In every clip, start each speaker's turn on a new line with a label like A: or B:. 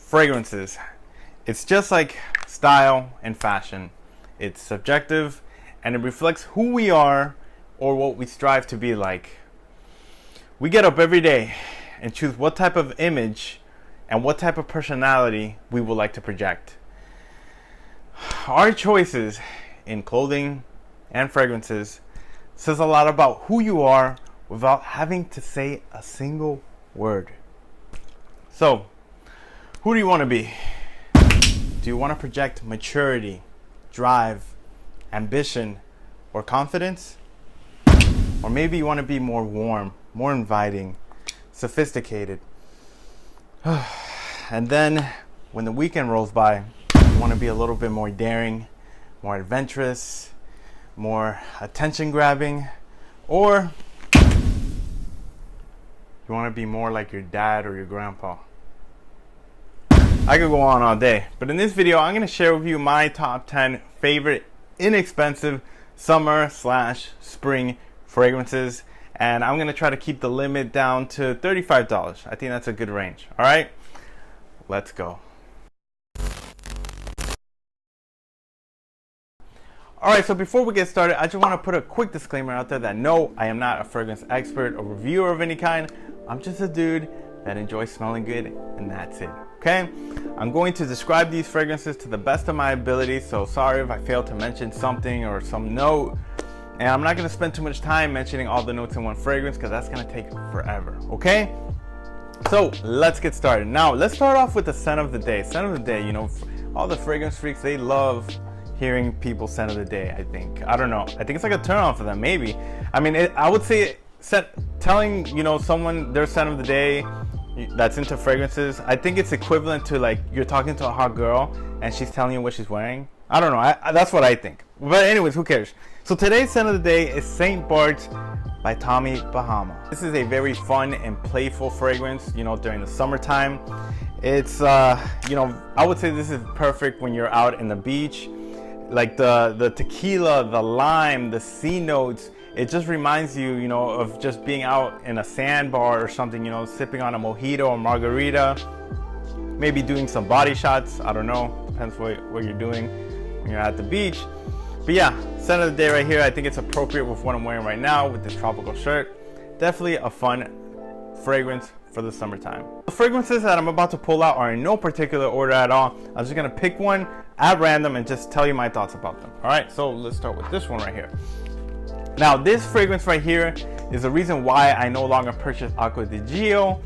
A: Fragrances. It's just like style and fashion. It's subjective and it reflects who we are or what we strive to be like. We get up every day and choose what type of image and what type of personality we would like to project. Our choices in clothing and fragrances says a lot about who you are without having to say a single word. So, who do you want to be? Do you want to project maturity, drive, ambition, or confidence? Or maybe you want to be more warm, more inviting, sophisticated. And then when the weekend rolls by, you want to be a little bit more daring, more adventurous, more attention grabbing, or you want to be more like your dad or your grandpa. I could go on all day, but in this video I'm going to share with you my top 10 favorite inexpensive summer/spring fragrances, and I'm going to try to keep the limit down to $35. I think that's a good range. All right, let's go. All right, so before we get started, I just want to put a quick disclaimer out there that no, I am not a fragrance expert or reviewer of any kind. I'm just a dude that enjoys smelling good, and that's it. Okay, I'm going to describe these fragrances to the best of my ability, so sorry if I failed to mention something or some note, and I'm not going to spend too much time mentioning all the notes in one fragrance because that's going to take forever. Okay, so let's get started. Now let's start off with the scent of the day. Scent of the day, you know, all the fragrance freaks, they love hearing people scent of the day. I don't know, I think it's like a turn on for them, maybe. I mean, I would say telling, you know, someone their scent of the day that's into fragrances, I think it's equivalent to like you're talking to a hot girl and she's telling you what she's wearing. I don't know, that's what I think. But anyways, who cares? So today's scent of the day is St. Bart's by Tommy Bahama. This is a very fun and playful fragrance, you know, during the summertime. It's you know, I would say this is perfect when you're out in the beach. Like the tequila, the lime, the sea notes, it just reminds you, you know, of just being out in a sandbar or something, you know, sipping on a mojito or margarita, maybe doing some body shots. I don't know, depends what you're doing when you're at the beach. But yeah, scent of the day right here. I think it's appropriate with what I'm wearing right now with this tropical shirt. Definitely a fun fragrance for the summertime. The fragrances that I'm about to pull out are in no particular order at all. I'm just gonna pick one at random and just tell you my thoughts about them. All right, so let's start with this one right here. Now this fragrance right here is the reason why I no longer purchase Acqua di Gio,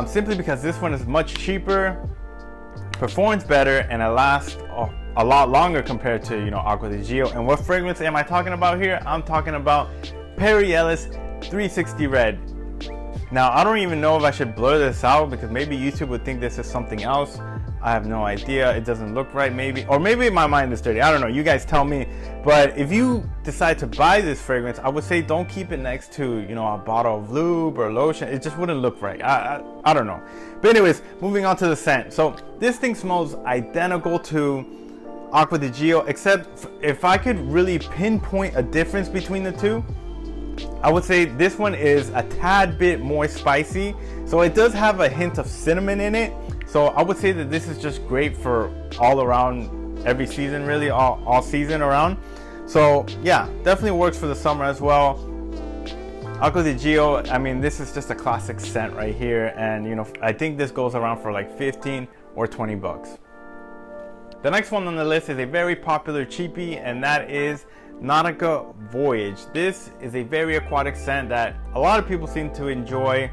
A: simply because this one is much cheaper, performs better, and it lasts a lot longer compared to, you know, Acqua di Gio. And what fragrance am I talking about here? I'm talking about Perry Ellis 360 Red. Now I don't even know if I should blur this out because maybe YouTube would think this is something else. I have no idea. It doesn't look right, maybe, or maybe my mind is dirty. I don't know, you guys tell me. But if you decide to buy this fragrance, I would say don't keep it next to, you know, a bottle of lube or lotion. It just wouldn't look right. I don't know. But anyways, moving on to the scent. So this thing smells identical to Acqua di Gio, except if I could really pinpoint a difference between the two, I would say this one is a tad bit more spicy. So it does have a hint of cinnamon in it. So I would say that this is just great for all around, every season really, all season around. So yeah, definitely works for the summer as well. Acqua di Gio, I mean, this is just a classic scent right here. And you know, I think this goes around for like 15 or 20 bucks. The next one on the list is a very popular cheapie, and that is Nautica Voyage. This is a very aquatic scent that a lot of people seem to enjoy.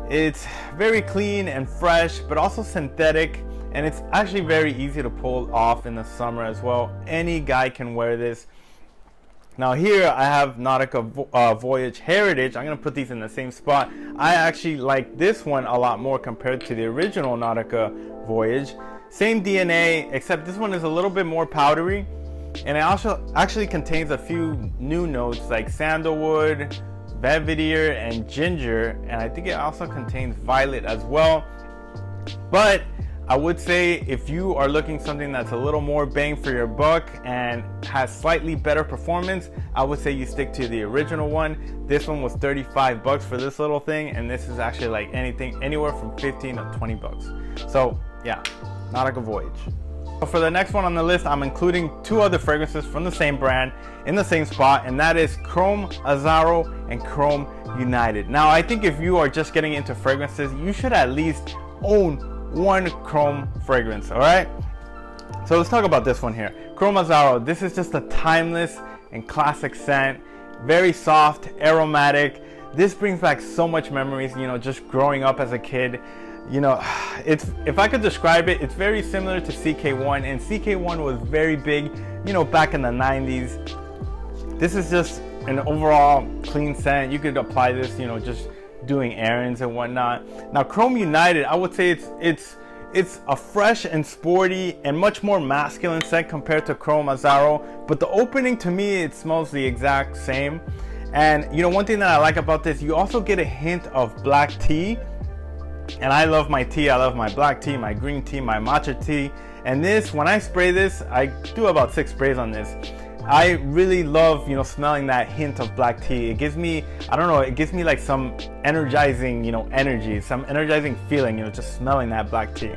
A: It's very clean and fresh, but also synthetic, and it's actually very easy to pull off in the summer as well. Any guy can wear this. Now here I have Nautica Voyage Heritage. I'm going to put these in the same spot. I actually like this one a lot more compared to the original Nautica Voyage. Same DNA, except this one is a little bit more powdery, and it also actually contains a few new notes like sandalwood, Belvedere, and ginger, and I think it also contains violet as well. But I would say if you are looking something that's a little more bang for your buck and has slightly better performance, I would say you stick to the original one. This one was 35 bucks for this little thing, and this is actually like anywhere from 15 to 20 bucks. So yeah, Nautica Voyage. So for the next one on the list, I'm including 2 other fragrances from the same brand in the same spot, and that is Chrome Azzaro and Chrome United. Now, I think if you are just getting into fragrances, you should at least own 1 Chrome fragrance, all right? So let's talk about this one here. Chrome Azzaro, this is just a timeless and classic scent, very soft, aromatic. This brings back so much memories, you know, just growing up as a kid. You know, if I could describe it, it's very similar to CK1, and CK1 was very big, you know, back in the 90s. This is just an overall clean scent. You could apply this, you know, just doing errands and whatnot. Now, Chrome United, I would say it's a fresh and sporty and much more masculine scent compared to Chrome Azzaro, but the opening, to me, it smells the exact same. And you know, one thing that I like about this, you also get a hint of black tea. And I love my tea. I love my black tea, my green tea, my matcha tea. And this, when I spray this, I do about 6 sprays on this. I really love, you know, smelling that hint of black tea. It gives me, I don't know, it gives me like some energizing, you know, energy, some energizing feeling, you know, just smelling that black tea.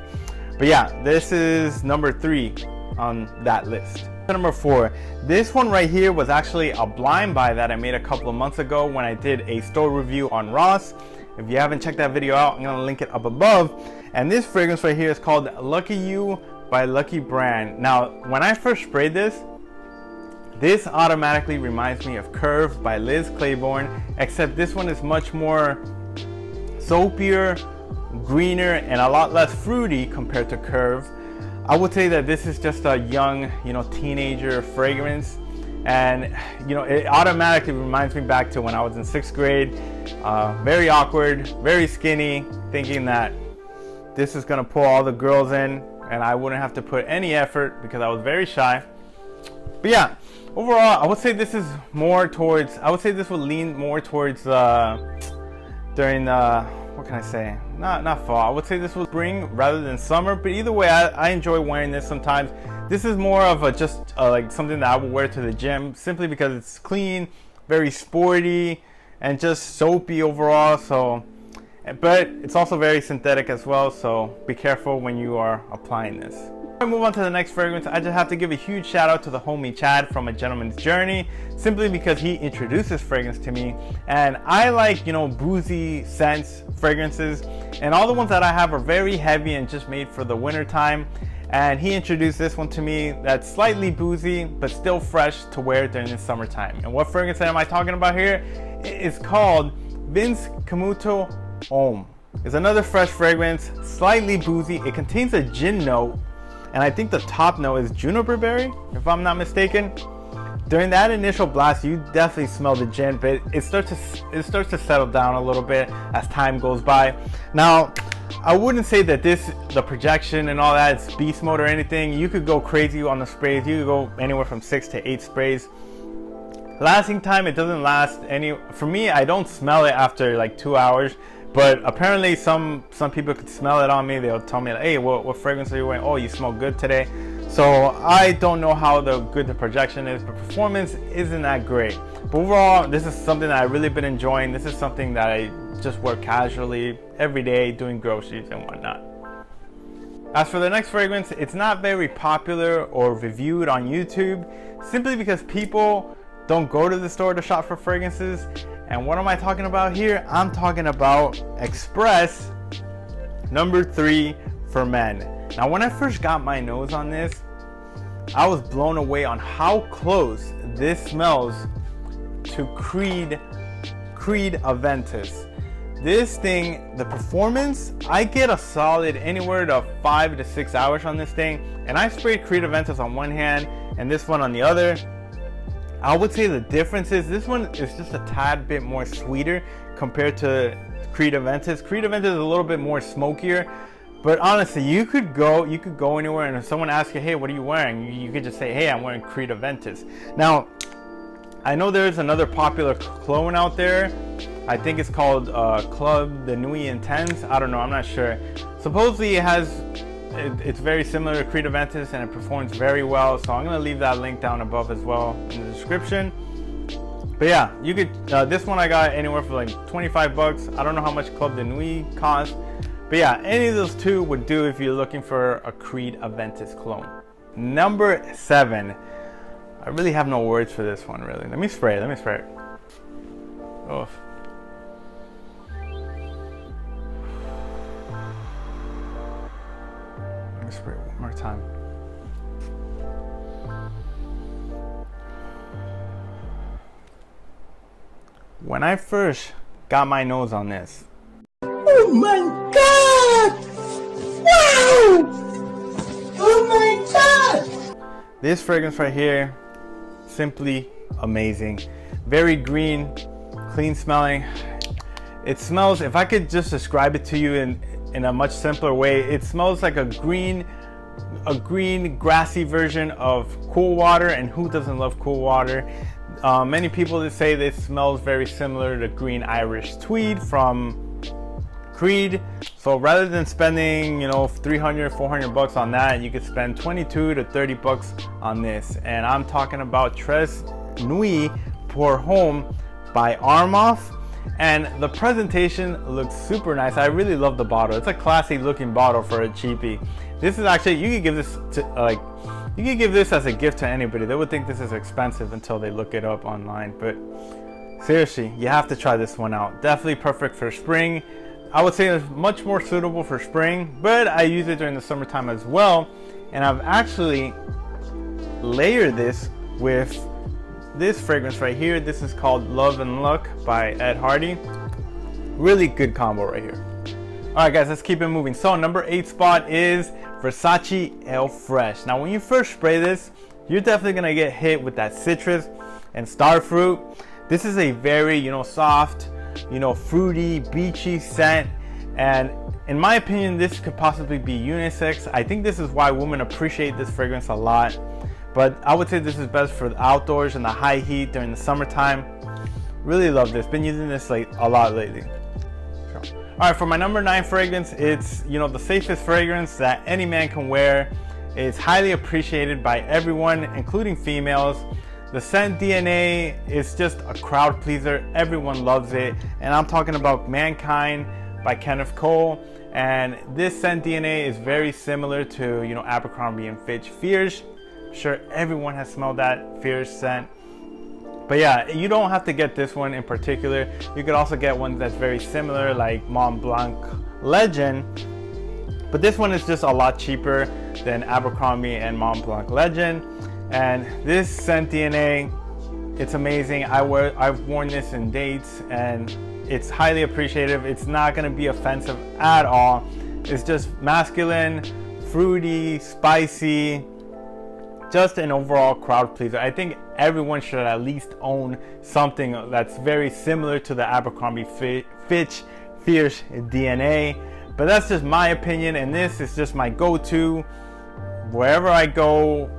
A: But yeah, this is number 3 on that list. Number 4, this one right here was actually a blind buy that I made a couple of months ago when I did a store review on Ross. If you haven't checked that video out, I'm gonna link it up above. And this fragrance right here is called Lucky You by Lucky Brand. Now, when I first sprayed this automatically reminds me of Curve by Liz Claiborne, except this one is much more soapier, greener, and a lot less fruity compared to Curve. I would say that this is just a young, you know, teenager fragrance. And you know, it automatically reminds me back to when I was in 6th grade. Very awkward, very skinny, thinking that this is gonna pull all the girls in and I wouldn't have to put any effort because I was very shy. But yeah, overall, I would say this is more towards, I would say this would lean more towards during what can I say? Not fall. I would say this was spring rather than summer, but either way, I enjoy wearing this sometimes. This is more of a just like something that I would wear to the gym simply because it's clean, very sporty, and just soapy overall. So, but it's also very synthetic as well, so be careful when you are applying this. Before I move on to the next fragrance, I just have to give a huge shout out to the homie Chad from A Gentleman's Journey, simply because he introduced this fragrance to me, and I like, you know, boozy scents, fragrances, and all the ones that I have are very heavy and just made for the winter time. And he introduced this one to me that's slightly boozy but still fresh to wear during the summertime. And what fragrance am I talking about here? It's called Vince Camuto Homme. It's another fresh fragrance, slightly boozy. It contains a gin note, and I think the top note is juniper berry, if I'm not mistaken. During that initial blast, you definitely smell the gin, but it starts to settle down a little bit as time goes by. Now, I wouldn't say that the projection and all that is beast mode or anything. You could go crazy on the sprays. You could go anywhere from 6 to 8 sprays. Lasting time, it doesn't last any. For me, I don't smell it after like 2 hours. But apparently some people could smell it on me. They'll tell me, like, hey, what fragrance are you wearing? Oh, you smell good today. So I don't know how good the projection is, but performance isn't that great. But overall, this is something that I've really been enjoying. This is something that I just wear casually every day doing groceries and whatnot. As for the next fragrance, it's not very popular or reviewed on YouTube simply because people don't go to the store to shop for fragrances. And what am I talking about here? I'm talking about Express number 3 for men. Now, when I first got my nose on this, I was blown away on how close this smells to Creed Aventus. This thing, the performance, I get a solid anywhere to 5 to 6 hours on this thing. And I sprayed Creed Aventus on one hand and this one on the other. I would say the difference is this one is just a tad bit more sweeter compared to Creed Aventus. Creed Aventus is a little bit more smokier, but honestly, you could go anywhere, and if someone asks you, hey, what are you wearing? You could just say, hey, I'm wearing Creed Aventus. Now, I know there's another popular cologne out there. I think it's called Club de Nuit Intense. I don't know, I'm not sure. Supposedly it's very similar to Creed Aventus and it performs very well, so I'm going to leave that link down above as well in the description. But yeah, you could this one I got anywhere for like 25 bucks. I don't know how much Club de Nuit costs, but But yeah, any of those two would do if you're looking for a Creed Aventus clone. Number 7. I really have no words for this one, really. Let me spray it. Let me spray it. Oh. Let me spray it one more time. When I first got my nose on this,
B: oh my god! Wow! Oh my god!
A: This fragrance right here, simply amazing. Very green, clean smelling. It smells, if I could just describe it to you in a much simpler way, it smells like a green grassy version of Cool Water, and who doesn't love Cool Water? Many people that say this smells very similar to Green Irish Tweed from Creed. So rather than spending, you know, 300, 400 bucks on that, you could spend 22 to 30 bucks on this. And I'm talking about Tres Nuit Pour Homme by Armoff. And the presentation looks super nice. I really love the bottle. It's a classy looking bottle for a cheapie. This is actually, you could give this to you could give this as a gift to anybody. They would think this is expensive until they look it up online. But seriously, you have to try this one out. Definitely perfect for spring. I would say it's much more suitable for spring, but I use it during the summertime as well. And I've actually layered this with this fragrance right here. This is called Love and Luck by Ed Hardy. Really good combo right here. All right, guys, let's keep it moving. So number 8 spot is Versace Elf Fresh. Now, when you first spray this, you're definitely gonna get hit with that citrus and star fruit. This is a very, you know, soft, you know, fruity, beachy scent. And in my opinion, this could possibly be unisex. I think this is why women appreciate this fragrance a lot. But I would say this is best for the outdoors and the high heat during the summertime. Really love this. Been using this like a lot lately. All right, for my number 9 fragrance, it's, you know, the safest fragrance that any man can wear. It's highly appreciated by everyone, including females. The scent DNA is just a crowd pleaser. Everyone loves it. And I'm talking about Mankind by Kenneth Cole. And this scent DNA is very similar to, you know, Abercrombie & Fitch Fierce. I'm sure everyone has smelled that Fierce scent. But yeah, you don't have to get this one in particular. You could also get one that's very similar, like Mont Blanc Legend. But this one is just a lot cheaper than Abercrombie and Mont Blanc Legend. And this scent DNA, it's amazing. I've worn this in dates and it's highly appreciative. It's not gonna be offensive at all. It's just masculine, fruity, spicy, just an overall crowd pleaser. I think everyone should at least own something that's very similar to the Abercrombie Fitch Fierce DNA. But that's just my opinion, and this is just my go-to wherever I go.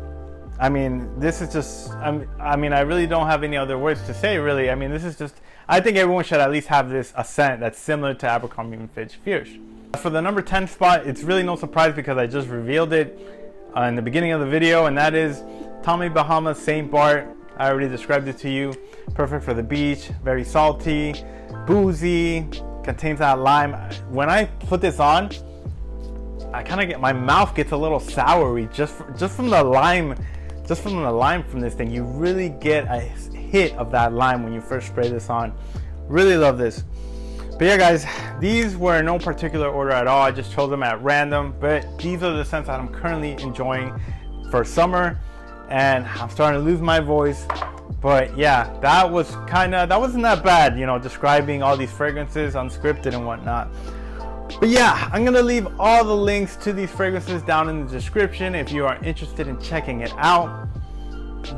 A: I mean, this is just, I mean, I really don't have any other words to say, really. I mean, this is just, I think everyone should at least have this, a scent that's similar to Abercrombie & Fitch Fierce. For the number 10 spot, it's really no surprise because I just revealed it in the beginning of the video, and that is Tommy Bahama St. Bart. I already described it to you. Perfect for the beach, very salty, boozy, contains that lime. When I put this on, I kind of get, my mouth gets a little soury just from the lime, from this thing. You really get a hit of that lime when you first spray this on. Really love this. But yeah, guys, these were in no particular order at all. I just chose them at random, but these are the scents that I'm currently enjoying for summer, and I'm starting to lose my voice. But yeah, that wasn't that bad, you know, describing all these fragrances unscripted and whatnot. But yeah, I'm gonna leave all the links to these fragrances down in the description if you are interested in checking it out.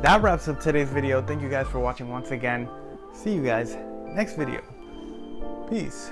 A: That wraps up today's video. Thank you guys for watching once again. See you guys next video. Peace.